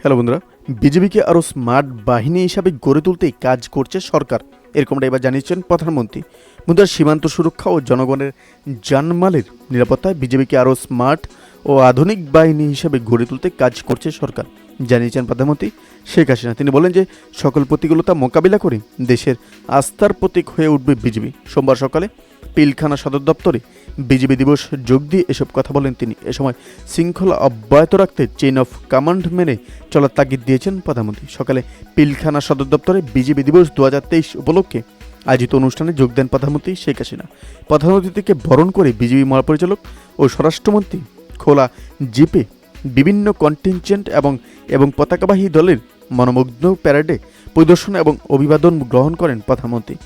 Hello বন্ধুরা, বিজেপিকে আরও স্মার্ট বাহিনী হিসাবে গড়ে তুলতেই কাজ করছে সরকার, এরকমটা এবার জানিয়েছেন প্রধানমন্ত্রী। বন্ধুরা, সীমান্ত সুরক্ষা ও জনগণের জানমালের নিরাপত্তায় বিজেপিকে আরও স্মার্ট ও আধুনিক বাহিনী হিসাবে গড়ে তুলতে কাজ করছে সরকার, জানিয়েছেন প্রধানমন্ত্রী শেখ হাসিনা। তিনি বলেন যে সকল প্রতিকূলতা মোকাবিলা করে দেশের আস্থার প্রতীক হয়ে উঠবে বিজেপি। সোমবার সকালে পিলখানা সদর দপ্তরে বিজেপি দিবস যোগ দিয়ে এসব কথা বলেন তিনি। এ সময় শৃঙ্খলা অব্যাহত রাখতে চেইন অফ কমান্ড মেনে চলার তাগিদ দিয়েছেন প্রধানমন্ত্রী। সকালে পিলখানা সদর দপ্তরে বিজেপি দিবস 2023 উপলক্ষে আয়োজিত অনুষ্ঠানে যোগ দেন প্রধানমন্ত্রী শেখ হাসিনা। প্রধানমন্ত্রীকে বরণ করে বিজেপি মহাপরিচালক ও স্বরাষ্ট্রমন্ত্রী খোলা জিপে বিভিন্ন কন্টিনজেন্ট এবং পতাকাবাহী দলের মনোমুগ্ধ প্যারেডে পরিদর্শন এবং অভিবাদন গ্রহণ করেন প্রধানমন্ত্রী।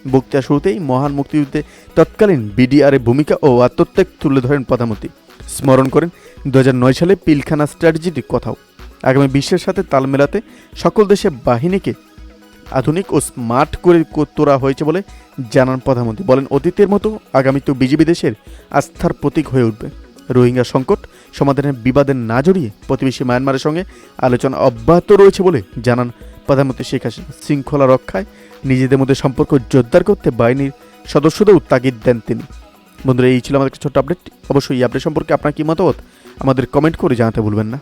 বক্তৃতা শুরুতেই মহান মুক্তিযুদ্ধে তৎকালীন বিডিআরের ভূমিকা ও আত্মত্যাগ তুলে ধরেন প্রধানমন্ত্রী। স্মরণ করেন 2009 সালে পিলখানা স্ট্র্যাটেজির কথাও। আগামী বিশ্বের সাথে তাল মেলাতে সকল দেশের বাহিনীকে আধুনিক ও স্মার্ট করে তোলা হয়েছে বলে জানান প্রধানমন্ত্রী। বলেন, অতীতের মতো আগামীতেও বিজেপি দেশের আস্থার প্রতীক হয়ে উঠবে। রোহিঙ্গা সংকট সমাধানের বিবাদে না জড়িয়ে প্রতিবেশী মায়ানমারের সঙ্গে আলোচনা অব্যাহত রয়েছে বলে জানান প্রধানমন্ত্রী শেখ হাসিনা। শৃঙ্খলা রক্ষায় নিজেদের মধ্যে সম্পর্ক জোরদার করতে বাহিনীর সদস্যদেরও তাগিদ দেন তিনি। বন্ধুরা, এই ছিল আমাদের ছোট্ট আপডেট। অবশ্যই এই আপডেট সম্পর্কে আপনার কি মতামত আমাদের কমেন্ট করে জানাতে ভুলবেন না।